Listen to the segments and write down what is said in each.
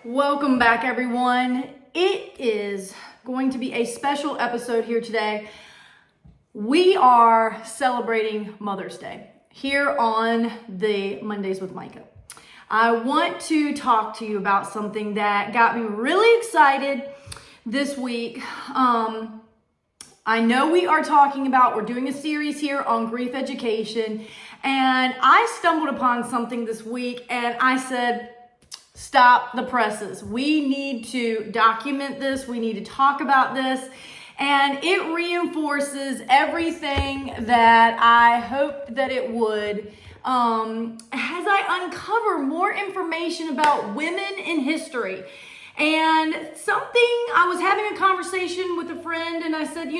Welcome back, everyone. It is going to be a special episode here today. We are celebrating Mother's Day here on the Mondays with Micah. I want to talk to you about something that got me really excited this week. I know we're doing a series here on grief education, and I stumbled upon something this week and I said, stop the presses. We need to document this. We need to talk about this. And it reinforces everything that I hoped that it would as I uncover more information about women in history. And I was having a conversation with a friend and I said,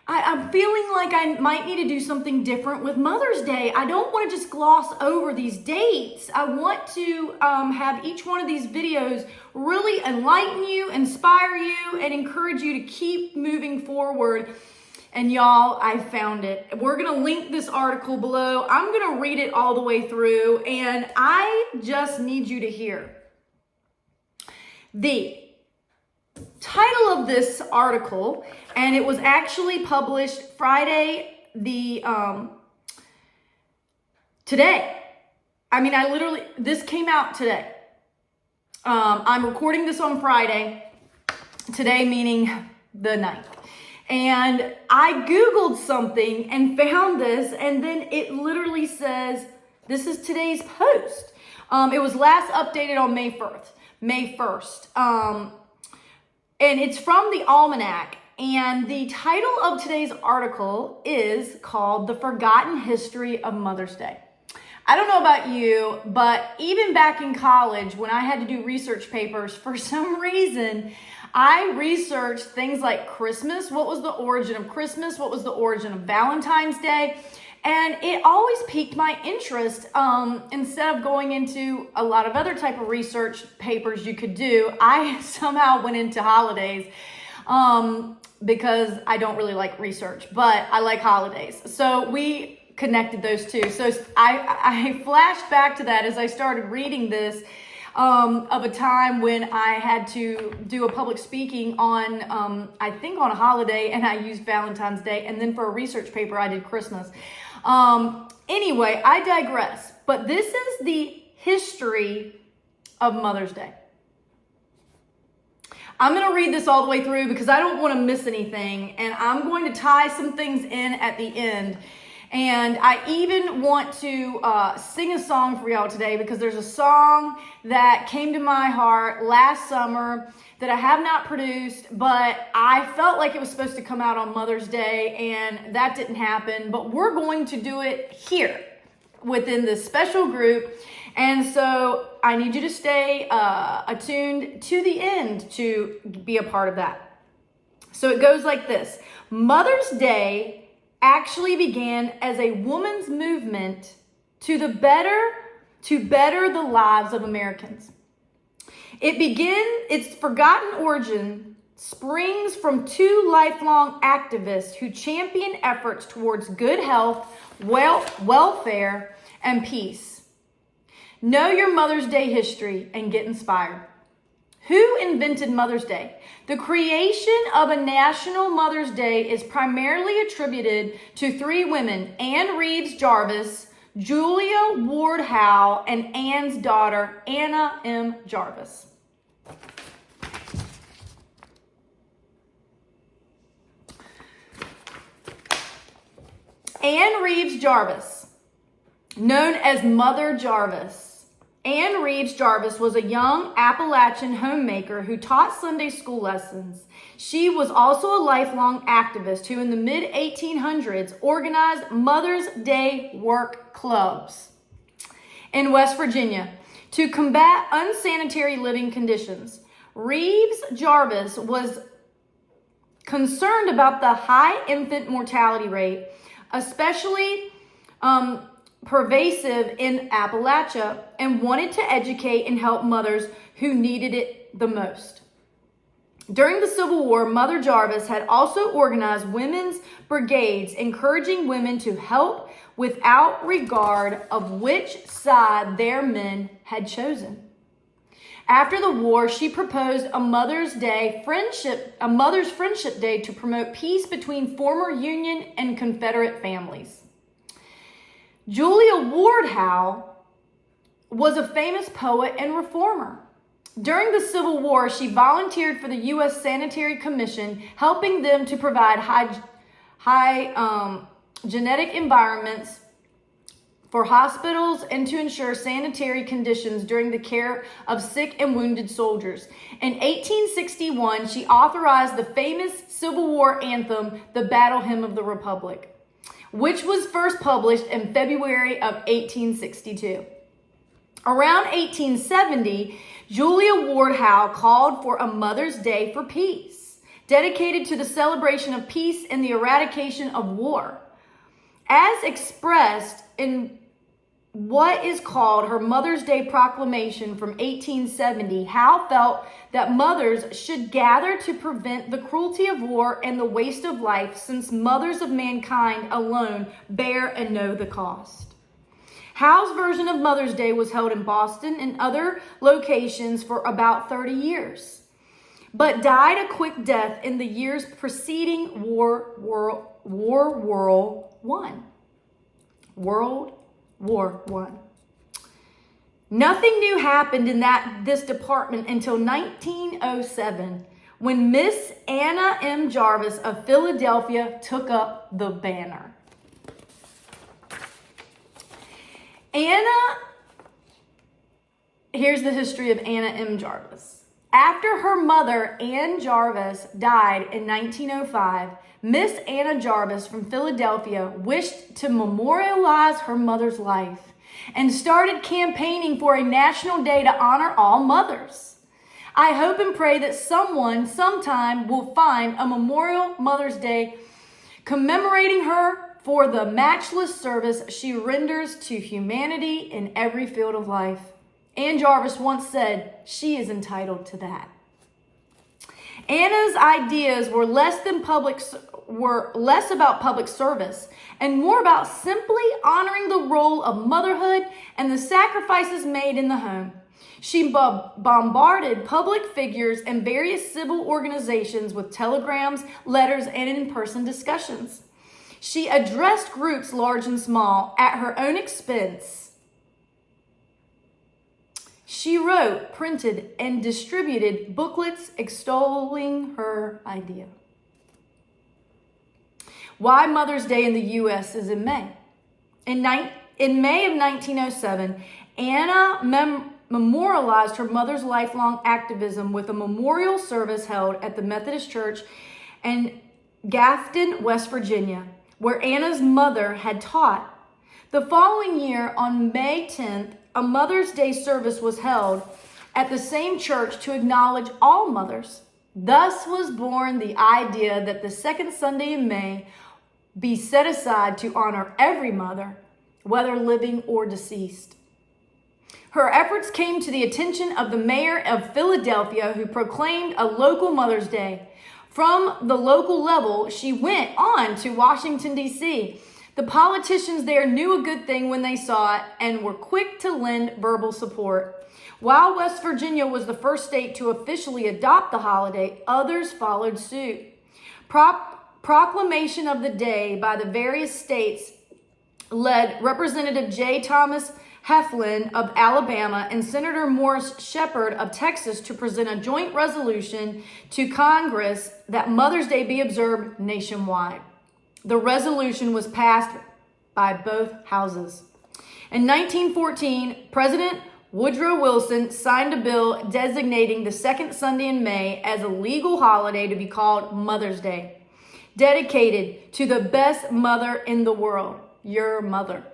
I'm feeling like I might need to do something different with Mother's Day. I don't want to just gloss over these dates. I want to have each one of these videos really enlighten you, inspire you, and encourage you to keep moving forward. And y'all, I found it. We're going to link this article below. I'm going to read it all the way through, and I just need you to hear. The title of this article, and it was actually published Friday, today. This came out today. I'm recording this on Friday, today meaning the 9th. And I Googled something and found this, and then it literally says, this is today's post. It was last updated on May 1st. And it's from the Almanac, and the title of today's article is called The Forgotten History of Mother's Day. I don't know about you, but even back in college, when I had to do research papers, for some reason, I researched things like Christmas. What was the origin of Christmas? What was the origin of Valentine's Day? And it always piqued my interest. Instead of going into a lot of other type of research papers you could do, I somehow went into holidays because I don't really like research, but I like holidays. So we connected those two. So I flashed back to that as I started reading this of a time when I had to do a public speaking on, I think on a holiday, and I used Valentine's Day. And then for a research paper, I did Christmas. Anyway, I digress, but this is the history of Mother's Day. I'm going to read this all the way through because I don't want to miss anything, and I'm going to tie some things in at the end. And I even want to sing a song for y'all today because there's a song that came to my heart last summer that I have not produced, but I felt like it was supposed to come out on Mother's Day, and that didn't happen. But we're going to do it here within this special group. And so I need you to stay attuned to the end to be a part of that. So it goes like this. Mother's Day actually began as a woman's movement to better the lives of Americans. Its forgotten origin springs from two lifelong activists who championed efforts towards good health, welfare, and peace. Know your Mother's Day history and get inspired. Who invented Mother's Day? The creation of a national Mother's Day is primarily attributed to three women: Anne Reeves Jarvis, Julia Ward Howe, and Anne's daughter, Anna M. Jarvis. Anne Reeves Jarvis, known as Mother Jarvis. Anne Reeves Jarvis was a young Appalachian homemaker who taught Sunday school lessons. She was also a lifelong activist who in the mid-1800s organized Mother's Day work clubs in West Virginia to combat unsanitary living conditions. Reeves Jarvis was concerned about the high infant mortality rate, especially pervasive in Appalachia, and wanted to educate and help mothers who needed it the most. During the Civil War, Mother Jarvis had also organized women's brigades, encouraging women to help without regard of which side their men had chosen. After the war, she proposed a Mother's Friendship Day to promote peace between former Union and Confederate families. Julia Ward Howe was a famous poet and reformer. During the Civil War, she volunteered for the U.S. Sanitary Commission, helping them to provide hygienic environments for hospitals and to ensure sanitary conditions during the care of sick and wounded soldiers. In 1861, she authorized the famous Civil War anthem, the Battle Hymn of the Republic, which was first published in February of 1862. Around 1870, Julia Ward Howe called for a Mother's Day for Peace, dedicated to the celebration of peace and the eradication of war. As expressed in what is called her Mother's Day Proclamation from 1870, Howe felt that mothers should gather to prevent the cruelty of war and the waste of life, since mothers of mankind alone bear and know the cost. Howe's version of Mother's Day was held in Boston and other locations for about 30 years, but died a quick death in the years preceding World War I. Nothing new happened in this department until 1907, when Miss Anna M. Jarvis of Philadelphia took up the banner. Here's the history of Anna M. Jarvis. After her mother, Ann Jarvis, died in 1905, Miss Anna Jarvis from Philadelphia wished to memorialize her mother's life and started campaigning for a national day to honor all mothers. I hope and pray that someone sometime will find a Memorial Mother's Day commemorating her for the matchless service she renders to humanity in every field of life. Ann Jarvis once said she is entitled to that. Anna's ideas were less about public service and more about simply honoring the role of motherhood and the sacrifices made in the home. She bombarded public figures and various civil organizations with telegrams, letters, and in-person discussions. She addressed groups large and small at her own expense. She wrote, printed, and distributed booklets extolling her idea. Why Mother's Day in the U.S. is in May. In May of 1907, Anna memorialized her mother's lifelong activism with a memorial service held at the Methodist Church in Grafton, West Virginia, where Anna's mother had taught. The following year, on May 10th, a Mother's Day service was held at the same church to acknowledge all mothers. Thus was born the idea that the second Sunday in May be set aside to honor every mother, whether living or deceased. Her efforts came to the attention of the mayor of Philadelphia, who proclaimed a local Mother's Day. From the local level, she went on to Washington, D.C. The politicians there knew a good thing when they saw it and were quick to lend verbal support. While West Virginia was the first state to officially adopt the holiday, others followed suit. Proclamation of the day by the various states led Representative J. Thomas Heflin of Alabama and Senator Morris Shepherd of Texas to present a joint resolution to Congress that Mother's Day be observed nationwide. The resolution was passed by both houses. In 1914, President Woodrow Wilson signed a bill designating the second Sunday in May as a legal holiday to be called Mother's Day, dedicated to the best mother in the world, your mother.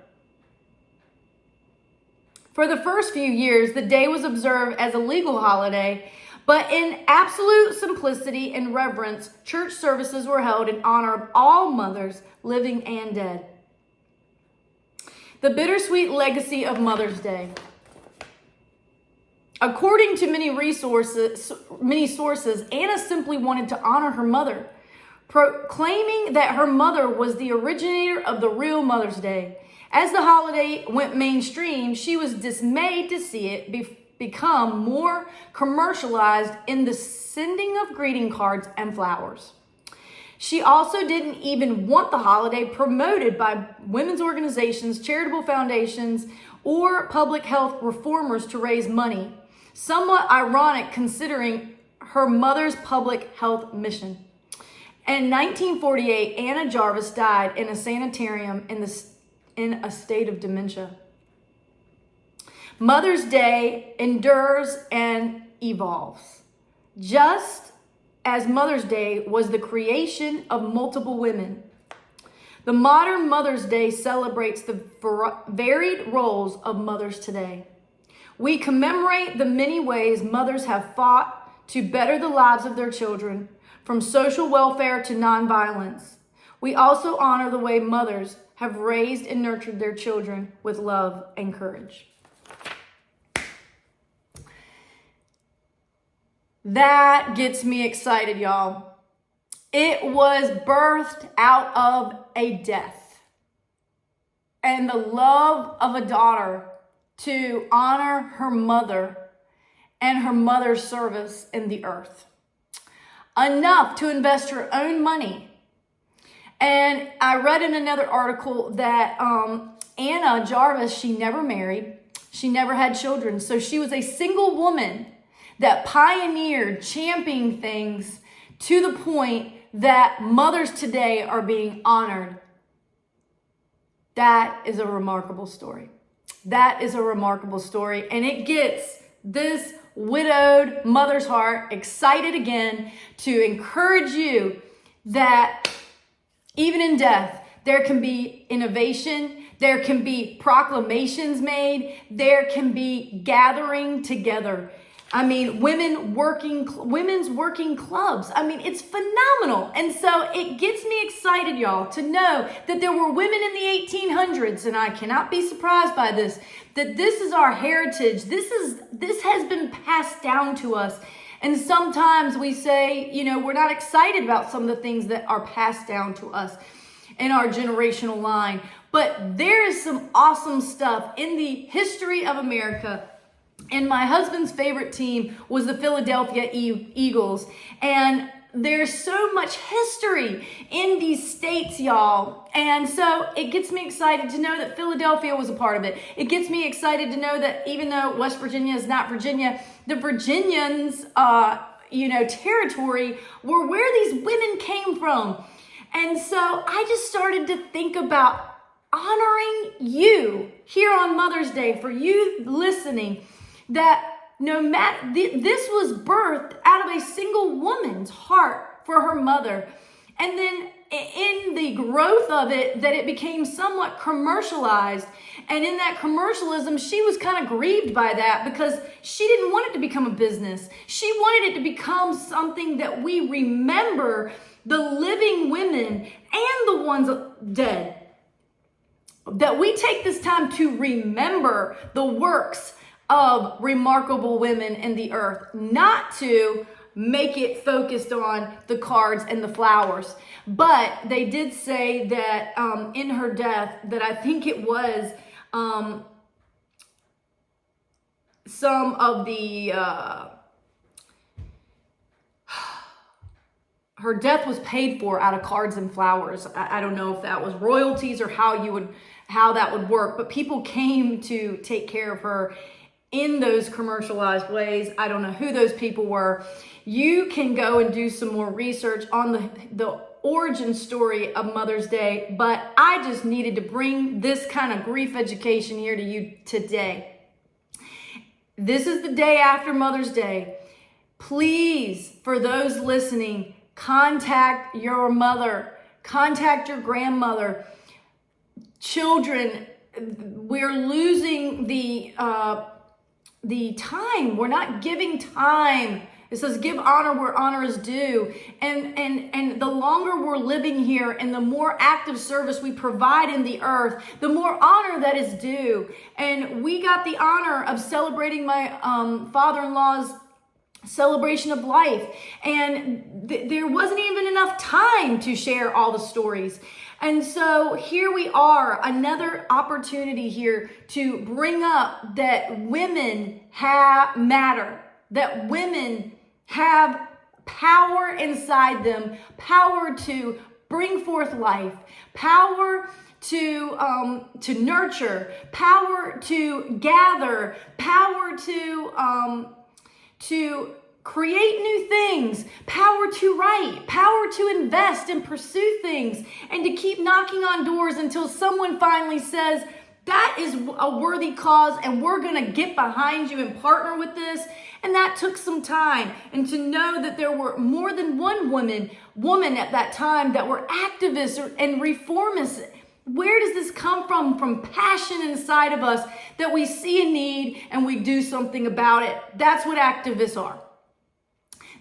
For the first few years, the day was observed as a legal holiday, but in absolute simplicity and reverence, church services were held in honor of all mothers, living and dead. The bittersweet legacy of Mother's Day. According to many sources, Anna simply wanted to honor her mother, proclaiming that her mother was the originator of the real Mother's Day. As the holiday went mainstream, she was dismayed to see it become more commercialized in the sending of greeting cards and flowers. She also didn't even want the holiday promoted by women's organizations, charitable foundations, or public health reformers to raise money. Somewhat ironic considering her mother's public health mission. In 1948, Anna Jarvis died in a sanitarium in a state of dementia. Mother's Day endures and evolves. Just as Mother's Day was the creation of multiple women, the modern Mother's Day celebrates the varied roles of mothers today. We commemorate the many ways mothers have fought to better the lives of their children, from social welfare to nonviolence. We also honor the way mothers have raised and nurtured their children with love and courage. That gets me excited, y'all. It was birthed out of a death and the love of a daughter to honor her mother and her mother's service in the earth. Enough to invest her own money. And I read in another article that Anna Jarvis, she never married. She never had children. So she was a single woman that pioneered championing things to the point that mothers today are being honored. That is a remarkable story. That is a remarkable story. And it gets this widowed mother's heart excited again to encourage you that even in death, there can be innovation, there can be proclamations made, there can be gathering together. I mean, women's working clubs. I mean, it's phenomenal. And so it gets me excited, y'all, to know that there were women in the 1800s, and I cannot be surprised by this, that this is our heritage. This has been passed down to us. And sometimes we say, we're not excited about some of the things that are passed down to us in our generational line. But there is some awesome stuff in the history of America. And my husband's favorite team was the Philadelphia Eagles. And there's so much history in these states, y'all. And so it gets me excited to know that Philadelphia was a part of it. It gets me excited to know that even though West Virginia is not Virginia, the Virginians, territory were where these women came from. And so I just started to think about honoring you here on Mother's Day, for you listening, that no matter, this was birthed out of a single woman's heart for her mother. And then in the growth of it, that it became somewhat commercialized. And in that commercialism, she was kind of grieved by that because she didn't want it to become a business. She wanted it to become something that we remember the living women and the ones dead. That we take this time to remember the works of remarkable women in the earth, not to make it focused on the cards and the flowers. But they did say that in her death, that I think it was some of the her death was paid for out of cards and flowers. I don't know if that was royalties or how that would work, but people came to take care of her in those commercialized ways. I don't know who those people were. You can go and do some more research on the origin story of Mother's Day, but I just needed to bring this kind of grief education here to you today. This is the day after Mother's Day. Please, for those listening, contact your mother, contact your grandmother. Children, we're losing the time. We're not giving time. It says give honor where honor is due. And the longer we're living here and the more active service we provide in the earth, the more honor that is due. And we got the honor of celebrating my father-in-law's celebration of life. And there wasn't even enough time to share all the stories. And so here we are, another opportunity here to bring up that women matter, that women have power inside them, power to bring forth life, power to nurture, power to gather, power to create new things, power to write, power to invest and pursue things, and to keep knocking on doors until someone finally says, that is a worthy cause and we're going to get behind you and partner with this. And that took some time. And to know that there were more than one woman at that time that were activists and reformists. Where does this come from? From passion inside of us that we see a need and we do something about it. That's what activists are.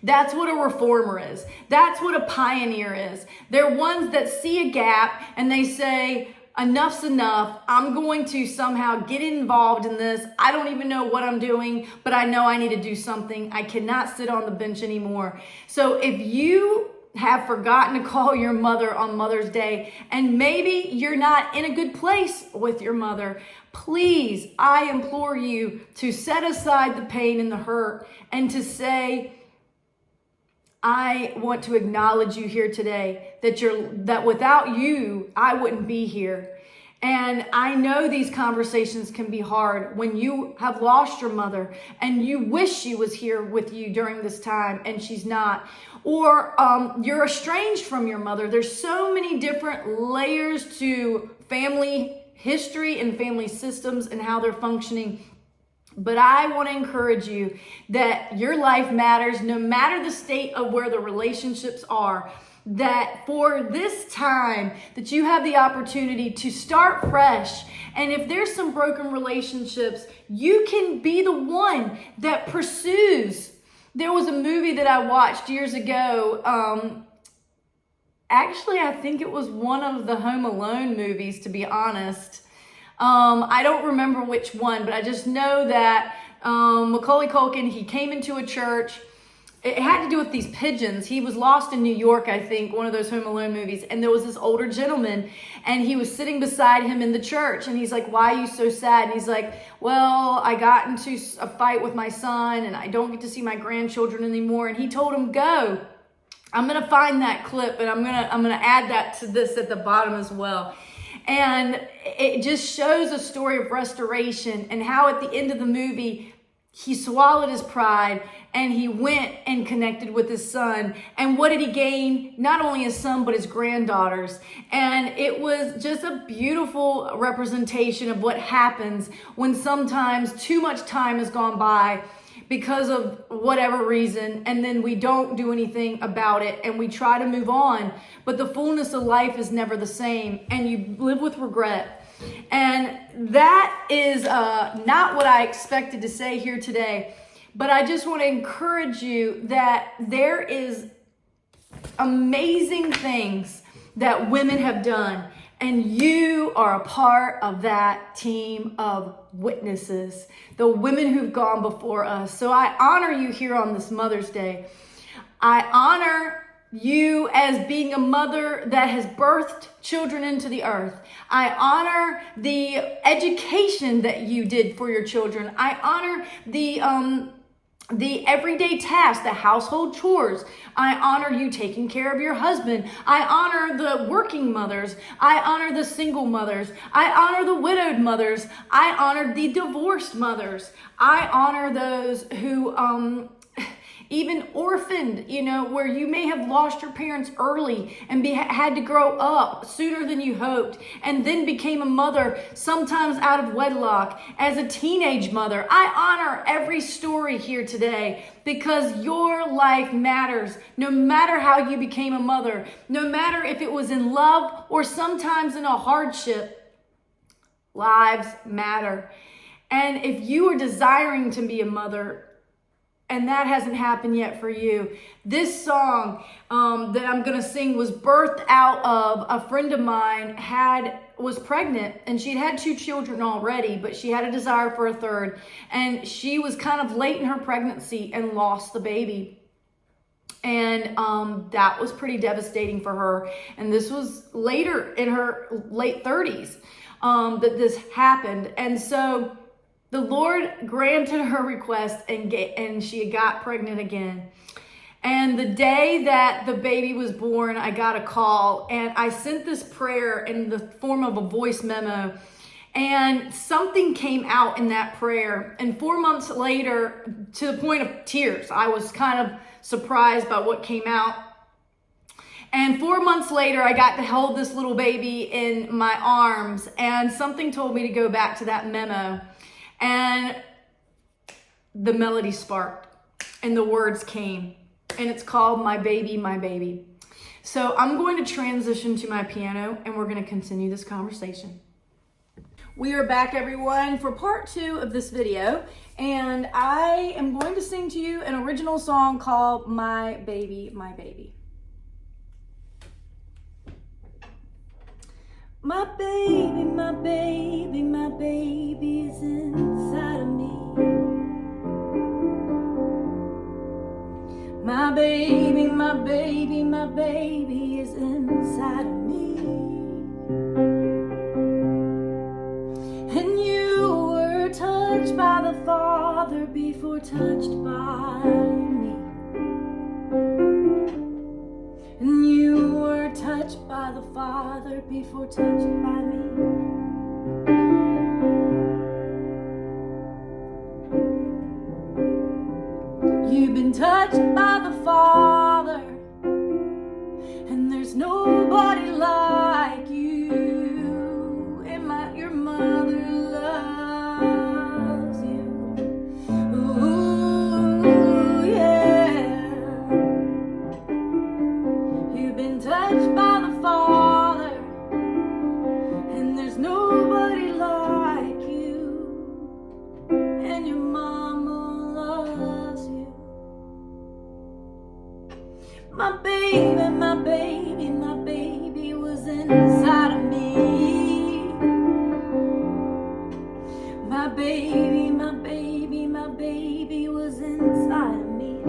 That's what a reformer is. That's what a pioneer is. They're ones that see a gap and they say, enough's enough. I'm going to somehow get involved in this. I don't even know what I'm doing, but I know I need to do something. I cannot sit on the bench anymore. So if you have forgotten to call your mother on Mother's Day, and maybe you're not in a good place with your mother, please, I implore you to set aside the pain and the hurt and to say, I want to acknowledge you here today, that without you, I wouldn't be here. And I know these conversations can be hard when you have lost your mother and you wish she was here with you during this time and she's not. Or you're estranged from your mother. There's so many different layers to family history and family systems and how they're functioning. But I want to encourage you that your life matters no matter the state of where the relationships are. That for this time that you have the opportunity to start fresh. And if there's some broken relationships, you can be the one that pursues. There was a movie that I watched years ago. Actually, I think it was one of the Home Alone movies, to be honest. I don't remember which one, but I just know that Macaulay Culkin, he came into a church. It had to do with these pigeons. He was lost in New York, I think, one of those Home Alone movies. And there was this older gentleman, and he was sitting beside him in the church. And he's like, why are you so sad? And he's like, well, I got into a fight with my son, and I don't get to see my grandchildren anymore. And he told him, go. I'm going to find that clip, and I'm going to add that to this at the bottom as well. And it just shows a story of restoration and how at the end of the movie, he swallowed his pride and he went and connected with his son. And what did he gain? Not only his son, but his granddaughters. And it was just a beautiful representation of what happens when sometimes too much time has gone by because of whatever reason, and then we don't do anything about it and we try to move on. But the fullness of life is never the same, and you live with regret. And that is not what I expected to say here today, but I just want to encourage you that there is amazing things that women have done, and you are a part of that team of witnesses, the women who've gone before us. So I honor you here on this Mother's Day. I honor you as being a mother that has birthed children into the earth. I honor the education that you did for your children. I honor the everyday tasks, the household chores. I honor you taking care of your husband. I honor the working mothers. I honor the single mothers. I honor the widowed mothers. I honor the divorced mothers. I honor those who even orphaned, where you may have lost your parents early and had to grow up sooner than you hoped, and then became a mother, sometimes out of wedlock, as a teenage mother. I honor every story here today because your life matters, no matter how you became a mother, no matter if it was in love or sometimes in a hardship. Lives matter. And if you are desiring to be a mother, and that hasn't happened yet for you, this song that I'm going to sing was birthed out of a friend of mine was pregnant, and she'd had 2 children already, but she had a desire for a third, and she was kind of late in her pregnancy and lost the baby. And that was pretty devastating for her. And this was later in her late 30s that this happened. And so the Lord granted her request, and she got pregnant again. And the day that the baby was born, I got a call, and I sent this prayer in the form of a voice memo. And something came out in that prayer. And 4 months later, to the point of tears, I was kind of surprised by what came out. And 4 months later, I got to hold this little baby in my arms, and something told me to go back to that memo. And the melody sparked, and the words came, and it's called My Baby, My Baby. So I'm going to transition to my piano, and we're going to continue this conversation. We are back, everyone, for part 2 of this video, and I am going to sing to you an original song called My Baby, My Baby. My baby, my baby, my baby is inside of me. My baby, my baby, my baby is inside of me. And you were touched by the Father before touched by me. And you were touched by the Father before touched by me. You've been touched by the Father, and there's nobody like you. And your mother loves you. Ooh, yeah. You've been touched by the Father, and there's nobody like you. And your mama loves you. My baby, my baby, my baby was inside of me. My baby, my baby, my baby was inside of me.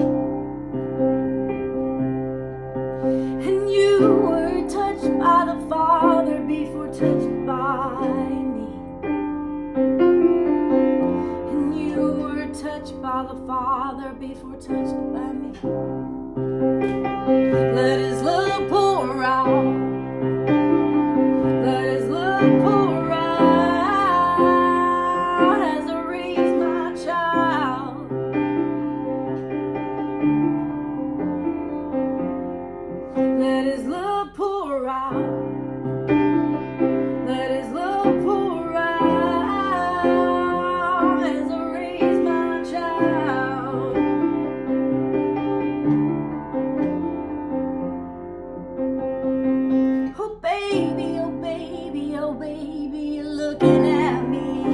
And you were touched by the Father before touched by me. And you were touched by the Father before touched by me. Let His love pour out. Let His love pour out as I raise my child. Let His love pour out. Let His love pour out as I raise my child. Oh baby, oh baby, oh baby, you're looking at me.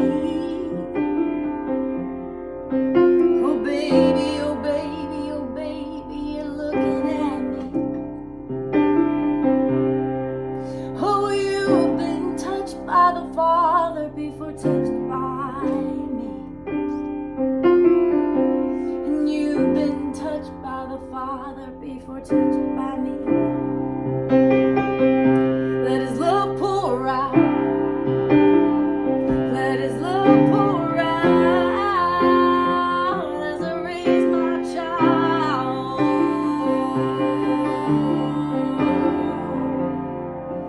Oh baby, oh baby, oh baby, you're looking at me. Oh, you've been touched by the Father before touched by me. And you've been touched by the Father before touched by me. Let His love pour out. Let His love pour out as I raise my child.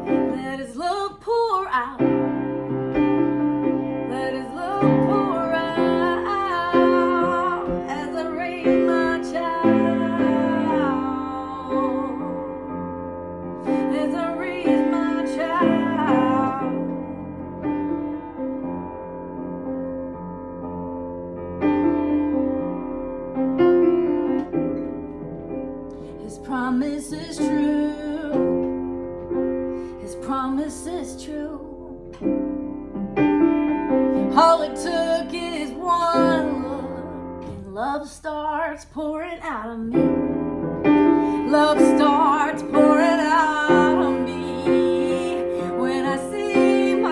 Let His love pour out. Let His love pour out as I raise my child. As I raise my child. His promise is true. His promise is true. All it took is one look, and love starts pouring out of me. Love starts pouring out of me when I see my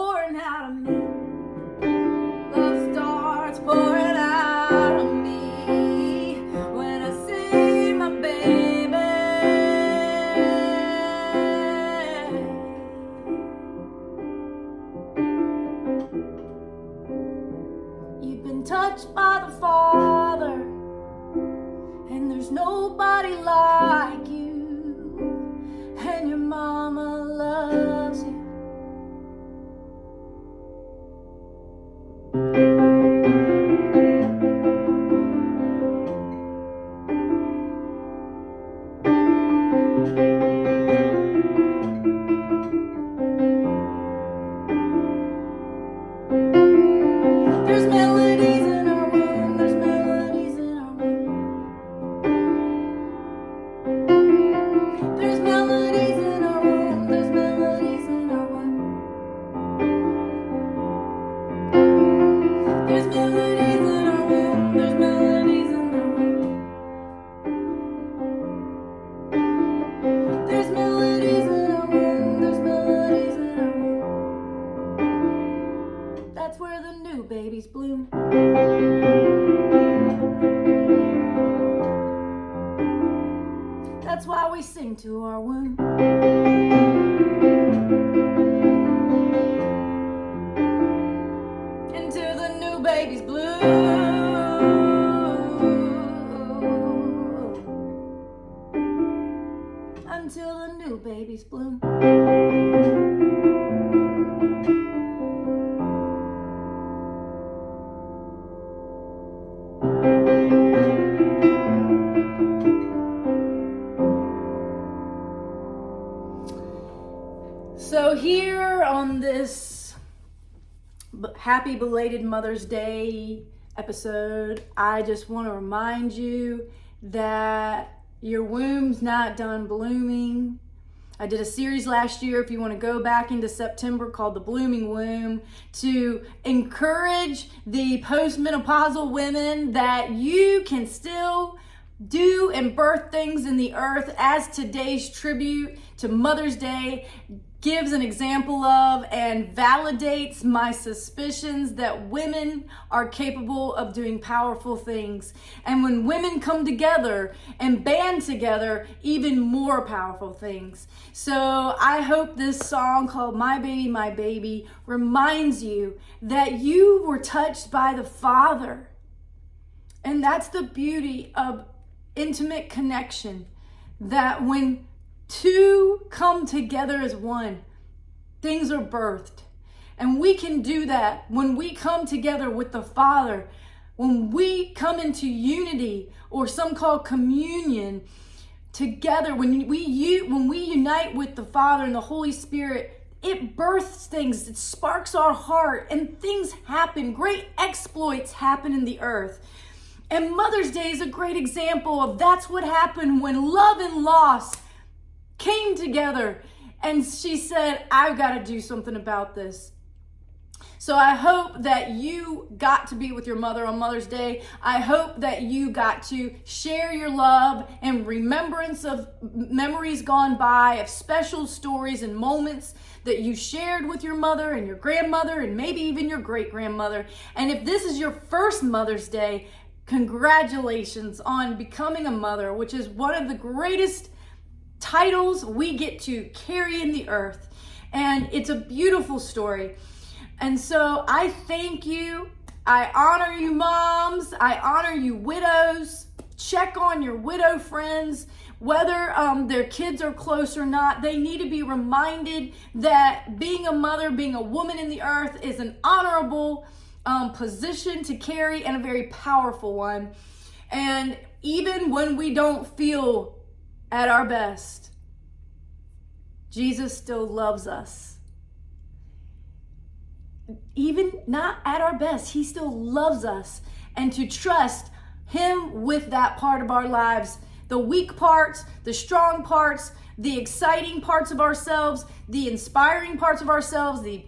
pouring out of me. Love starts pouring out of me when I see my baby. You've been touched by the Father, and there's nobody like you, and your mama loves you. There's melodies in our womb, there's melodies in our womb. There's melodies in our womb, there's melodies in our womb. There's melodies in our womb, there's melodies in our womb. There's melodies in our womb, there's melodies in our womb. That's where the new babies bloom. That's why we sing to our womb. Until the new babies bloom. Until the new babies bloom. So here on this happy belated Mother's Day episode, I just want to remind you that your womb's not done blooming. I did a series last year, if you want to go back into September, called The Blooming Womb, to encourage the postmenopausal women that you can still do and birth things in the earth, as today's tribute to Mother's Day gives an example of and validates my suspicions that women are capable of doing powerful things. And when women come together and band together, even more powerful things. So I hope this song called My Baby, reminds you that you were touched by the Father. And that's the beauty of intimate connection, that when two come together as one, things are birthed. And we can do that when we come together with the Father, when we come into unity, or some call communion, together, when we unite with the Father and the Holy Spirit, it births things, it sparks our heart, and things happen, great exploits happen in the earth. And Mother's Day is a great example of that's what happened when love and loss came together, and she said, I've got to do something about this. So I hope that you got to be with your mother on Mother's Day. I hope that you got to share your love and remembrance of memories gone by, of special stories and moments that you shared with your mother and your grandmother and maybe even your great-grandmother. And if this is your first Mother's Day, congratulations on becoming a mother, which is one of the greatest titles we get to carry in the earth. And it's a beautiful story. And so I thank you. I honor you, moms. I honor you, widows. Check on your widow friends, whether their kids are close or not. They need to be reminded that being a mother, being a woman in the earth, is an honorable position to carry, and a very powerful one. And even when we don't feel at our best, Jesus still loves us. Even not at our best, he still loves us. And to trust him with that part of our lives, the weak parts, the strong parts, the exciting parts of ourselves, the inspiring parts of ourselves, the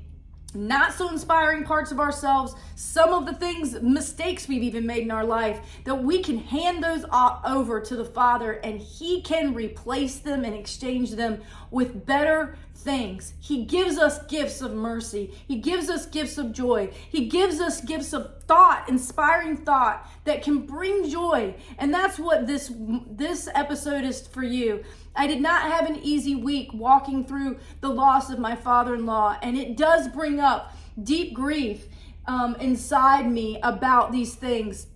not so inspiring parts of ourselves, some of the things, mistakes we've even made in our life, that we can hand those over to the Father, and he can replace them and exchange them with better things. He gives us gifts of mercy. He gives us gifts of joy. He gives us gifts of thought, inspiring thought that can bring joy. And that's what this episode is for you. I did not have an easy week walking through the loss of my father-in-law, and it does bring up deep grief inside me about these things.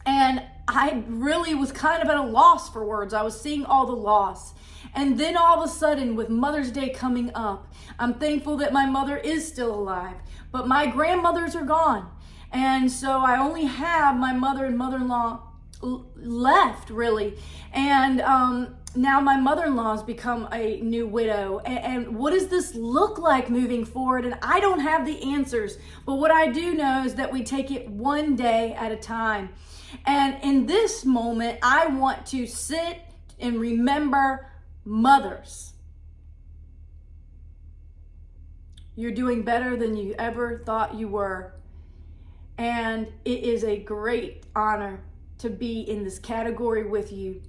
And I really was kind of at a loss for words. I was seeing all the loss. And then all of a sudden, with Mother's Day coming up, I'm thankful that my mother is still alive, but my grandmothers are gone. And so I only have my mother and mother-in-law left, really. And now my mother-in-law has become a new widow. And what does this look like moving forward? And I don't have the answers, but what I do know is that we take it one day at a time. And in this moment, I want to sit and remember mothers. You're doing better than you ever thought you were. And it is a great honor to be in this category with you.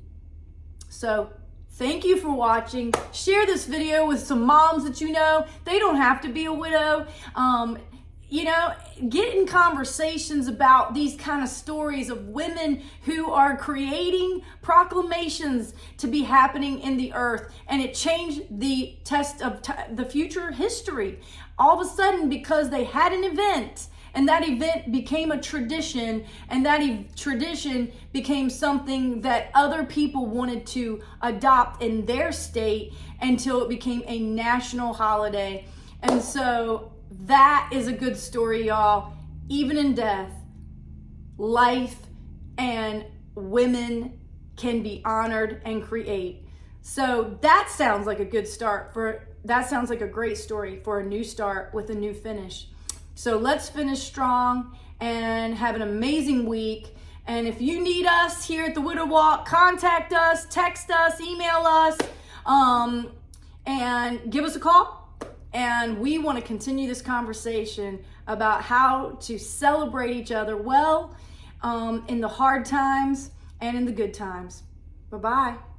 So thank you for watching. Share this video with some moms that you know. They don't have to be a widow. Get in conversations about these kind of stories of women who are creating proclamations to be happening in the earth. And it changed the test of the future history. All of a sudden, because they had an event, and that event became a tradition, and that tradition became something that other people wanted to adopt in their state until it became a national holiday. And so that is a good story, y'all. Even in death, life and women can be honored and create. So that sounds like a good start that sounds like a great story for a new start with a new finish. So let's finish strong and have an amazing week. And if you need us here at the Widow Walk, contact us, text us, email us, and give us a call. And we want to continue this conversation about how to celebrate each other well in the hard times and in the good times. Bye-bye.